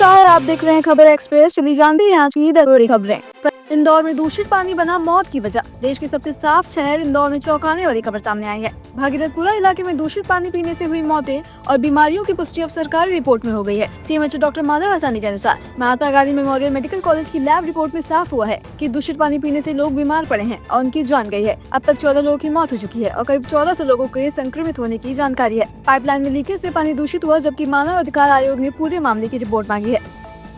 नमस्कार, आप देख रहे हैं खबर एक्सप्रेस। चलिए जानते हैं आज की 10 बड़ी खबरें। इंदौर में दूषित पानी बना मौत की वजह। देश के सबसे साफ शहर इंदौर में चौंकाने वाली खबर सामने आई है। भागीरथपुरा इलाके में दूषित पानी पीने से हुई मौतें और बीमारियों की पुष्टि अब सरकारी रिपोर्ट में हो गई है। सीएमएचओ डॉक्टर माधव हसानी के अनुसार Mahatma Gandhi memorial medical college की लैब रिपोर्ट में साफ हुआ है कि दूषित पानी पीने से लोग बीमार पड़े हैं और उनकी जान गई है। अब तक 14 लोगों की मौत हो चुकी है और करीब 1400 लोगों के संक्रमित होने की जानकारी है। पाइपलाइन में लीकेज से पानी दूषित हुआ, जबकि मानव अधिकार आयोग ने पूरे मामले की रिपोर्ट मांगी है।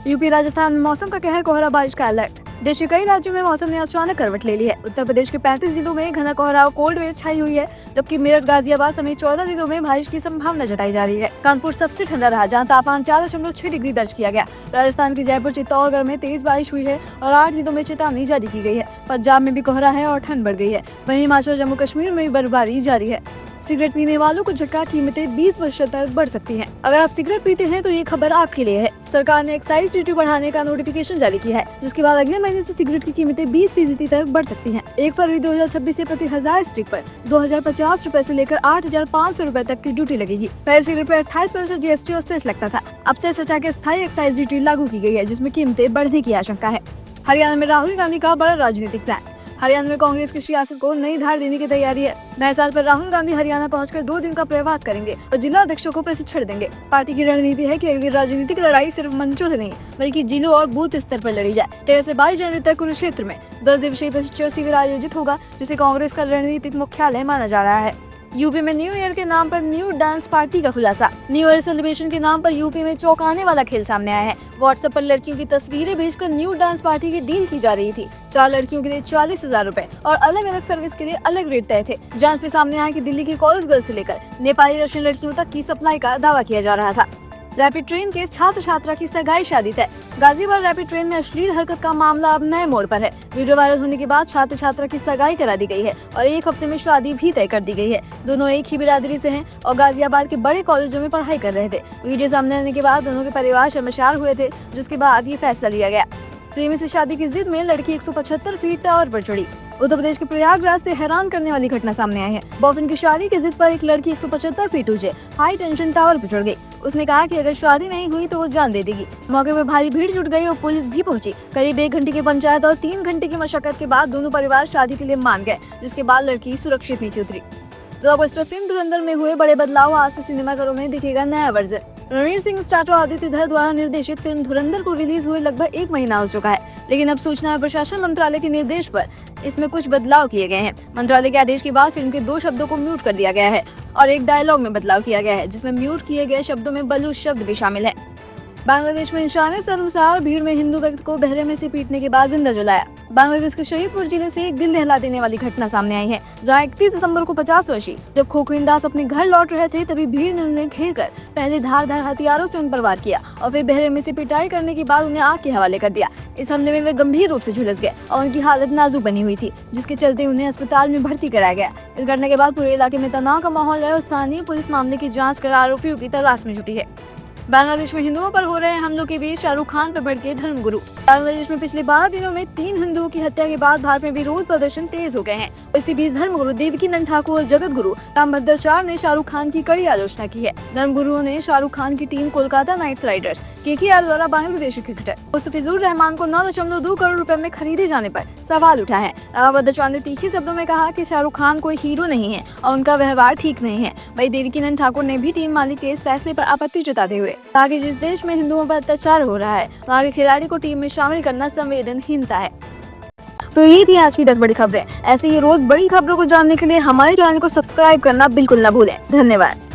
यूपी राजस्थान में मौसम का कहर, कोहरा बारिश का अलर्ट। देश के कई राज्यों में मौसम ने अचानक करवट ले ली है। उत्तर प्रदेश के 35 जिलों में घना कोहरा और कोल्ड वेव छाई हुई है, जबकि मेरठ, गाजियाबाद समेत 14 जिलों में बारिश की संभावना जताई जा रही है। कानपुर सबसे ठंडा रहा, जहां तापमान 4.6 डिग्री दर्ज किया गया। राजस्थान के जयपुर, चित्तौड़गढ़ में तेज बारिश हुई है और 8 जिलों में चेतावनी जारी की गई है। पंजाब में भी कोहरा है और ठंड बढ़ गई है। वहीं हिमाचल, जम्मू कश्मीर में भी बर्फबारी जारी है। सिगरेट पीने वालों को झटका, कीमतें 20% तक बढ़ सकती हैं। अगर आप सिगरेट पीते हैं तो ये खबर आपके लिए है। सरकार ने एक्साइज ड्यूटी बढ़ाने का नोटिफिकेशन जारी किया है, जिसके बाद अगले महीने से सिगरेट की कीमतें 20% तक बढ़ सकती हैं। 1 फरवरी 2026 से प्रति 1000 स्टिक पर 2050 रूपए से लेकर 8500 रूपए तक की ड्यूटी लगेगी। पहले सिगरेट पर 28% जीएसटी और सेस लगता था। अब सेस हटा के स्थायी एक्साइज ड्यूटी लागू की गई है, जिसमें कीमतें बढ़ने की आशंका है। हरियाणा में राहुल गांधी का बड़ा राजनीतिक प्लान। हरियाणा में कांग्रेस की सियासत को नई धार देने की तैयारी है। नए साल पर राहुल गांधी हरियाणा पहुंचकर 2 दिन का प्रवास करेंगे और जिला अध्यक्षों को प्रशिक्षण देंगे। पार्टी की रणनीति है कि अगली राजनीतिक लड़ाई सिर्फ मंचों से नहीं, बल्कि जिलों और बूथ स्तर पर लड़ी जाए। 13 से 22 जनवरी तक कुरुक्षेत्र में 10 दिवसीय प्रशिक्षण शिविर आयोजित होगा, जिसे कांग्रेस का रणनीतिक मुख्यालय माना जा रहा है। यूपी में न्यू ईयर के नाम पर न्यू डांस पार्टी का खुलासा। न्यू ईयर सेलिब्रेशन के नाम पर यूपी में चौंकाने वाला खेल सामने आया है। व्हाट्सएप पर लड़कियों की तस्वीरें भेजकर न्यू डांस पार्टी की डील की जा रही थी। 4 लड़कियों के लिए 40,000 रूपए और अलग अलग सर्विस के लिए अलग रेट तय थे। जांच में सामने आया कि दिल्ली की कॉलेज गर्ल्स से लेकर नेपाली रशियन लड़कियों तक की सप्लाई का दावा किया जा रहा था। रैपिड ट्रेन केस, छात्र छात्रा की सगाई शादी तय। गाजियाबाद रैपिड ट्रेन में अश्लील हरकत का मामला अब नए मोड़ पर है। वीडियो वायरल होने के बाद छात्र छात्रा की सगाई करा दी गई है और 1 हफ्ते में शादी भी तय कर दी गई है। दोनों एक ही बिरादरी से हैं और गाजियाबाद के बड़े कॉलेजों में पढ़ाई कर रहे थे। वीडियो सामने आने के बाद दोनों के परिवार शर्मसार हुए थे, जिसके बाद ये फैसला लिया गया। प्रेमी से शादी की जिद में लड़की 175 फीट टावर पर चढ़ी। उत्तर प्रदेश के प्रयागराज से हैरान करने वाली घटना सामने आई है। बॉयफ्रेंड की शादी की जिद पर एक लड़की 175 फीट ऊंचे हाई टेंशन टावर पर चढ़ गई। उसने कहा कि अगर शादी नहीं हुई तो वो जान दे देगी। मौके पर भारी भीड़ जुट गई और पुलिस भी पहुंची। करीब 1 घंटे की पंचायत और 3 घंटे की मशक्कत के बाद दोनों परिवार शादी के लिए मान गए, जिसके बाद लड़की सुरक्षित नीचे उतरी। ब्लॉकबस्टर फिल्म धुरंधर में हुए बड़े बदलाव, आज से सिनेमाघरों में दिखेगा नया वर्जन। रणवीर सिंह, स्टार और आदित्य धर द्वारा निर्देशित फिल्म धुरंधर को रिलीज हुए लगभग 1 महीना हो चुका है, लेकिन अब सूचना और प्रशासन मंत्रालय के निर्देश पर इसमें कुछ बदलाव किए गए हैं। मंत्रालय के आदेश के बाद फिल्म के 2 शब्दों को म्यूट कर दिया गया है और एक डायलॉग में बदलाव किया गया है, जिसमें म्यूट किए गए शब्दों में बलूच शब्द भी शामिल है। बांग्लादेश में इंसानी शर्मसार भीड़ में हिंदू व्यक्ति को बहरे में से पीटने के बाद जिंदा जलाया। बांग्लादेश के शरीफपुर जिले से एक दिल दहला देने वाली घटना सामने आई है, जहां 31 दिसंबर को 50 वर्षीय जब खोखविंद दास अपने घर लौट रहे थे, तभी भीड़ ने उन्हें घेर कर पहले धारदार हथियारों से उन पर वार किया और फिर बहरे में से पिटाई करने के बाद उन्हें आग के हवाले कर दिया। इस हमले में वे गंभीर रूप से झुलस गए और उनकी हालत नाजुक बनी हुई थी, जिसके चलते उन्हें अस्पताल में भर्ती कराया गया। इस घटना के बाद पूरे इलाके में तनाव का माहौल है और स्थानीय पुलिस मामले की जाँच कर आरोपियों की तलाश में जुटी है। बांग्लादेश में हिंदुओं पर हो रहे हमलों के बीच शाहरुख खान पर भड़के धर्मगुरु। बांग्लादेश में पिछले 12 दिनों में 3 हिंदुओं की हत्या के बाद भारत में विरोध प्रदर्शन तेज हो गए हैं। इसी बीच धर्मगुरु देवकीनंद ठाकुर और जगत गुरु रामभद्राचार्य ने शाहरुख खान की कड़ी आलोचना की है। धर्मगुरुओं ने शाहरुख खान की team Kolkata night Riders KKR द्वारा बांग्लादेशी क्रिकेटर मुस्तफिजुर रहमान को 9.2 करोड़ रुपए में खरीदे जाने पर सवाल उठा है। रामभद्राचार्य ने तीखे शब्दों में कहा कि शाहरुख खान कोई हीरो नहीं है और उनका व्यवहार ठीक नहीं है। वहीं देवकीनंद ठाकुर ने भी टीम मालिक के इस फैसले पर आपत्ति जताते हुए कहा कि जिस देश में हिंदुओं पर अत्याचार हो रहा है, वहाँ के खिलाड़ी को टीम में शामिल करना संवेदनहीनता है। तो ये थी आज की 10 बड़ी खबरें। ऐसे ही रोज बड़ी खबरों को जानने के लिए हमारे चैनल को सब्सक्राइब करना बिल्कुल न भूलें। धन्यवाद।